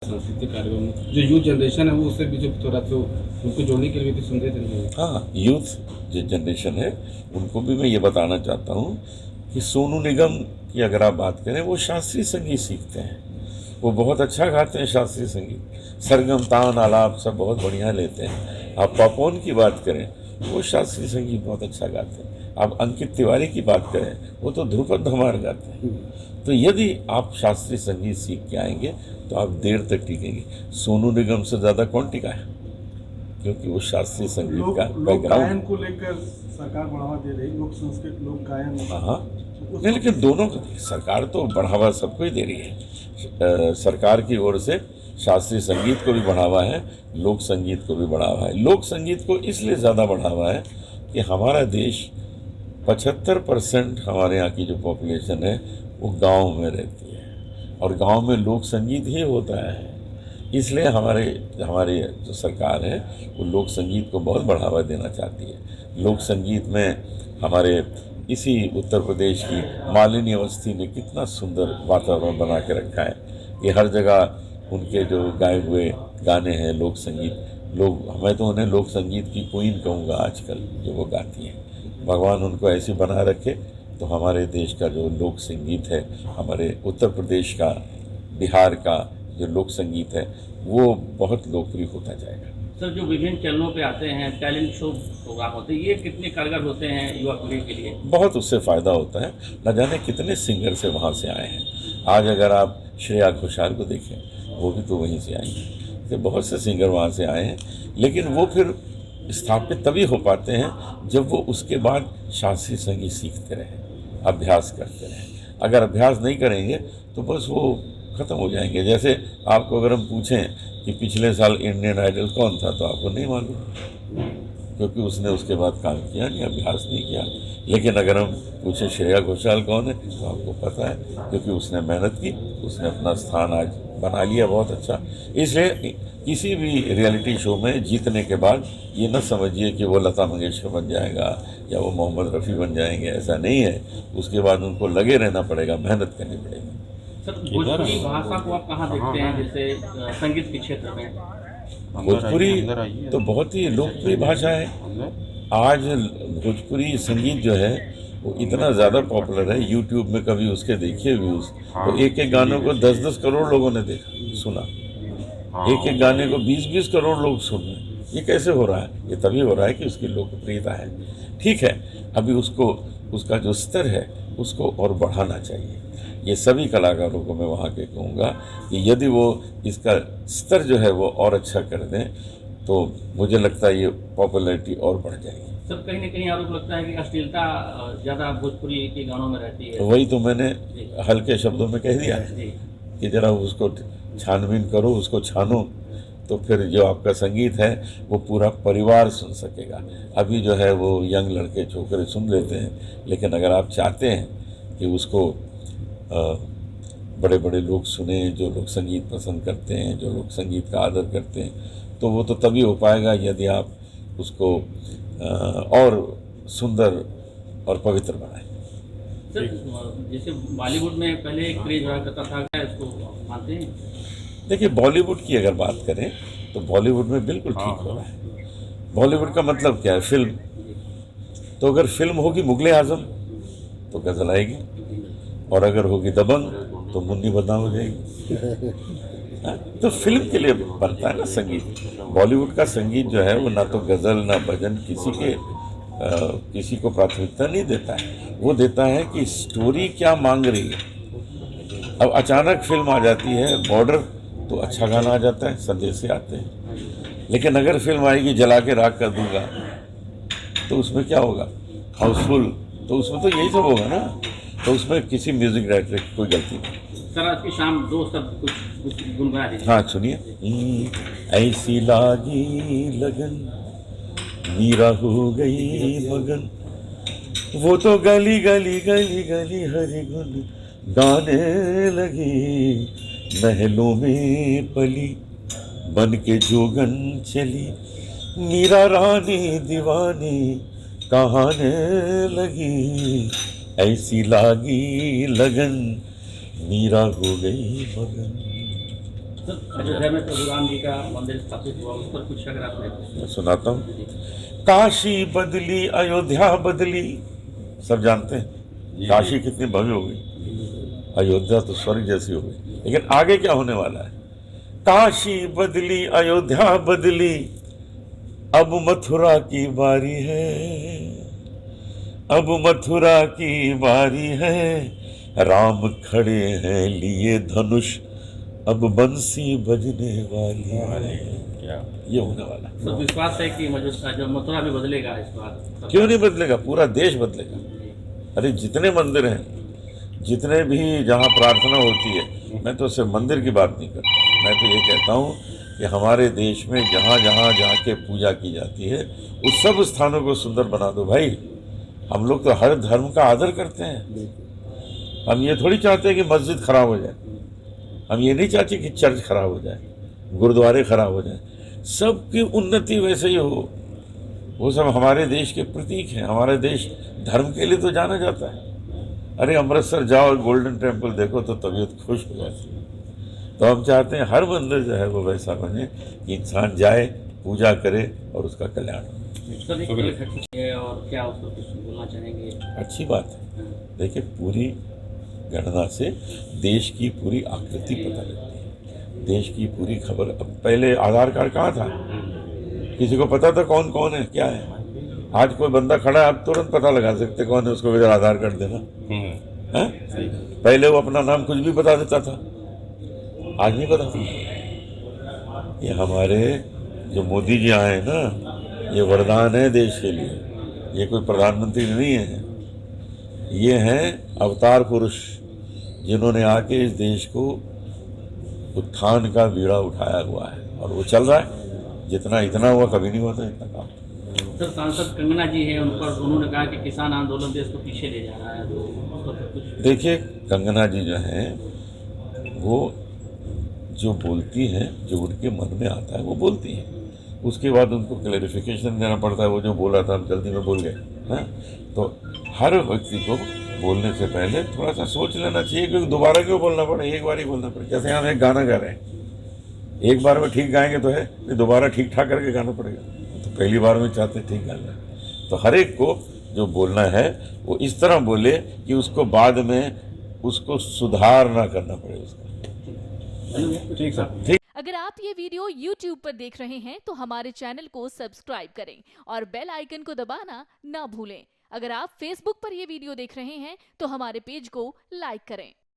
सांस्कृतिक कार्यक्रम जो यूथ जनरेशन है वो उससे भी जो थोड़ा तो उनको जोड़ने के लिए भी तो सुनते थे। हाँ, यूथ जो जनरेशन है उनको भी मैं ये बताना चाहता हूँ कि सोनू निगम की अगर आप बात करें, वो शास्त्रीय संगीत सीखते हैं, वो बहुत अच्छा गाते हैं शास्त्रीय संगीत, सरगम तान आलाप सब बहुत बढ़िया लेते हैं। आप पापोन की बात करें, वो शास्त्रीय संगीत बहुत अच्छा गाते हैं। आप अंकित तिवारी की बात करें, वो तो ध्रुपद धमार गाते हैं। तो यदि आप शास्त्रीय संगीत सीख के आएंगे तो आप देर तक टिकेंगे। सोनू निगम से ज़्यादा कौन टिका है, क्योंकि वो शास्त्रीय संगीत का लोक गायन बैकग्राउंड। को लेकर सरकार बढ़ावा दे रही, लोक संस्कृत लोक गायन। हाँ, नहीं, लेकिन दोनों को सरकार तो बढ़ावा सबको ही दे रही है। सरकार की ओर से शास्त्रीय संगीत को भी बढ़ावा है, लोक संगीत को भी बढ़ावा है। लोक संगीत को इसलिए ज़्यादा बढ़ावा है कि हमारा देश 75% हमारे यहाँ की जो पॉपुलेशन है वो गांव में रहती है, और गांव में लोक संगीत ही होता है। इसलिए हमारे जो सरकार है वो लोक संगीत को बहुत बढ़ावा देना चाहती है। लोक संगीत में हमारे इसी उत्तर प्रदेश की मालिनी अवस्थी ने कितना सुंदर वातावरण बना के रखा है कि हर जगह उनके जो गाए हुए गाने हैं लोक संगीत, मैं तो उन्हें लोक संगीत की क्वीन कहूँगा आजकल, जो वो गाती हैं। भगवान उनको ऐसी बना रखे तो हमारे देश का जो लोक संगीत है, हमारे उत्तर प्रदेश का, बिहार का जो लोक संगीत है वो बहुत लोकप्रिय होता जाएगा। सर, जो विभिन्न चैनलों पे आते हैं टैलेंट शो प्रोग्राम होते हैं, ये कितने कारगर होते हैं युवा पीढ़ी के लिए? बहुत उससे फ़ायदा होता है। न जाने कितने सिंगर से वहाँ से आए हैं। आज अगर आप श्रेया घोषाल को देखें, वो भी तो वहीं से आई हैं। तो बहुत से सिंगर वहाँ से आए हैं, लेकिन वो फिर स्थापित तभी हो पाते हैं जब वो उसके बाद शास्त्रीय संगीत सीखते रहें, अभ्यास करते रहें। अगर अभ्यास नहीं करेंगे तो बस वो ख़त्म हो जाएंगे। जैसे आपको अगर हम पूछें कि पिछले साल इंडियन आइडल कौन था, तो आपको नहीं मालूम, क्योंकि उसने उसके बाद काम किया नहीं, अभ्यास नहीं किया। लेकिन अगर हम पूछें श्रेया घोषाल कौन है, तो आपको पता है, क्योंकि उसने मेहनत की, उसने अपना स्थान आज बना लिया बहुत अच्छा। इसलिए किसी भी रियलिटी शो में जीतने के बाद ये न समझिए कि वो लता मंगेशकर बन जाएगा या वो मोहम्मद रफ़ी बन जाएंगे, ऐसा नहीं है। उसके बाद उनको लगे रहना पड़ेगा, मेहनत करनी पड़ेगी। सर, भोजपुरी भाषा को आप कहाँ देखते हैं, जैसे संगीत के क्षेत्र में? भोजपुरी तो बहुत ही लोकप्रिय भाषा है। आज भोजपुरी संगीत जो है वो इतना ज़्यादा पॉपुलर है, यूट्यूब में कभी उसके देखिए व्यूज़, तो एक एक गानों को 10-10 करोड़ लोगों ने देखा, सुना। एक एक गाने को 20-20 करोड़ लोग सुन रहे हैं। ये कैसे हो रहा है? ये तभी हो रहा है कि उसकी लोकप्रियता है। ठीक है, अभी उसका जो स्तर है उसको और बढ़ाना चाहिए। ये सभी कलाकारों को मैं वहाँ के कहूँगा कि यदि वो इसका स्तर जो है वो और अच्छा कर दें तो मुझे लगता है ये पॉपुलैरिटी और बढ़ जाएगी। सर, कहीं न कहीं आरोप लगता है कि अश्लीलता ज़्यादा भोजपुरी के गानों में रहती है। तो वही तो मैंने हल्के शब्दों में कह दिया कि ज़रा उसको छानबीन करो, उसको छानो, तो फिर जो आपका संगीत है वो पूरा परिवार सुन सकेगा। अभी जो है वो यंग लड़के छोकरे सुन लेते हैं, लेकिन अगर आप चाहते हैं कि उसको बड़े बड़े लोग सुने, जो लोग संगीत पसंद करते हैं, जो लोग संगीत का आदर करते हैं, तो वो तो तभी हो पाएगा यदि आप उसको और सुंदर और पवित्र बनाएं। सर, जैसे बॉलीवुड में पहले एक क्रेज हुआ करता था, क्या इसको मानते हैं? देखिए, बॉलीवुड की अगर बात करें तो बॉलीवुड में बिल्कुल ठीक हो रहा है। बॉलीवुड का मतलब क्या है? फिल्म। तो अगर फिल्म होगी मुगले आजम तो गज़ल आएगी, और अगर होगी दबंग तो मुन्नी बदनाम हो जाएगी। तो फिल्म के लिए बनता है ना संगीत। बॉलीवुड का संगीत जो है वो ना तो गज़ल ना भजन किसी को प्राथमिकता नहीं देता है। वो देता है कि स्टोरी क्या मांग रही है। अब अचानक फिल्म आ जाती है बॉर्डर, तो अच्छा गाना आ जाता है, संदेश से आते हैं। लेकिन अगर फिल्म आएगी जला के राख कर दूंगा, तो उसमें क्या होगा? हाउसफुल, तो उसमें तो यही सब होगा ना। तो उसमें किसी म्यूजिक डायरेक्टर की कोई गलती नहीं। सर, आज की शाम दो सब कुछ गुनगुना दीजिए। हाँ, सुनिए। ऐसी लागी लगन, मीरा हो गई मगन, वो तो गली गली गली गली हरि गुन गाने लगी, महलों में पली बन के जोगन चली, मीरा रानी दीवानी कहाने लगी, ऐसी लागी लगन मीरा हो गई मगन। अयोध्या में प्रभु राम जी का मंदिर स्थापित हुआ, उस पर कुछ अगर आप मैं सुनाता हूँ। काशी बदली अयोध्या बदली, सब जानते हैं काशी कितनी भव्य हो गई, अयोध्या तो स्वर्ग जैसी हो गई। लेकिन आगे क्या होने वाला है? काशी बदली अयोध्या बदली, अब मथुरा की बारी है, अब मथुरा की बारी है, राम खड़े हैं लिए धनुष, अब बंसी बजने वाली है। ये होने वाला है। तो विश्वास है कि जो मथुरा में बदलेगा इस बार? क्यों नहीं बदलेगा? पूरा देश बदलेगा। अरे जितने मंदिर हैं, जितने भी जहाँ प्रार्थना होती है, मैं तो सिर्फ मंदिर की बात नहीं करता, मैं तो ये कहता हूँ कि हमारे देश में जहाँ जहाँ जाके पूजा की जाती है उस सब स्थानों को सुंदर बना दो भाई। हम लोग तो हर धर्म का आदर करते हैं। हम ये थोड़ी चाहते हैं कि मस्जिद खराब हो जाए, हम ये नहीं चाहते कि चर्च खराब हो जाए, गुरुद्वारे खराब हो जाए। सबकी उन्नति वैसे ही हो। वो सब हमारे देश के प्रतीक हैं। हमारे देश धर्म के लिए तो जाना जाता है। अरे अमृतसर जाओ, गोल्डन टेम्पल देखो तो तबीयत खुश हो जाती है। तो हम चाहते हैं हर मंदिर जो है वो वैसा बने कि इंसान जाए, पूजा करे और उसका कल्याण हो। सर, और क्या उस पर कुछ बोलना चाहेंगे? अच्छी बात है। देखिए, पूरी गणना से देश की पूरी आकृति पता लगती है, देश की पूरी खबर। अब पहले आधार कार्ड कहाँ था? किसी को पता था कौन कौन है, क्या है? आज कोई बंदा खड़ा है, आप तुरंत पता लगा सकते कौन है, उसको इधर आधार कार्ड देना है। पहले वो अपना नाम कुछ भी बता देता था, आज नहीं पता। ये हमारे जो मोदी जी आए हैं ना, ये वरदान है देश के लिए। ये कोई प्रधानमंत्री नहीं है, ये हैं अवतार पुरुष जिन्होंने आके इस देश को उत्थान का बीड़ा उठाया हुआ है और वो चल रहा है। जितना इतना हुआ कभी नहीं हुआ था इतना काम। सर, सांसद कंगना जी हैं, उन पर उन्होंने कहा कि किसान आंदोलन देश को पीछे ले जा रहा है, तो उस पर कुछ? देखिए, कंगना जी जो हैं वो जो बोलती हैं, जो उनके मन में आता है वो बोलती हैं। उसके बाद उनको क्लैरिफिकेशन देना पड़ता है। वो जो बोला था हम जल्दी में बोल गए हैं। तो हर व्यक्ति को बोलने से पहले थोड़ा सा सोच लेना चाहिए, क्योंकि दोबारा क्यों बोलना पड़े, एक बार ही बोलना पड़े। जैसे हम एक गाना गा रहे हैं, एक बार में ठीक गाएंगे तो है, फिर दोबारा ठीक ठाक करके गाना पड़ेगा। तो पहली बार में चाहते हैं ठीक गाना, तो हर एक को जो बोलना है वो इस तरह बोले कि उसको बाद में उसको सुधार ना करना पड़े उसका। ठीक सर। ठीक। अगर आप ये वीडियो YouTube पर देख रहे हैं तो हमारे चैनल को सब्सक्राइब करें और बेल आइकन को दबाना ना भूलें। अगर आप Facebook पर ये वीडियो देख रहे हैं तो हमारे पेज को लाइक करें।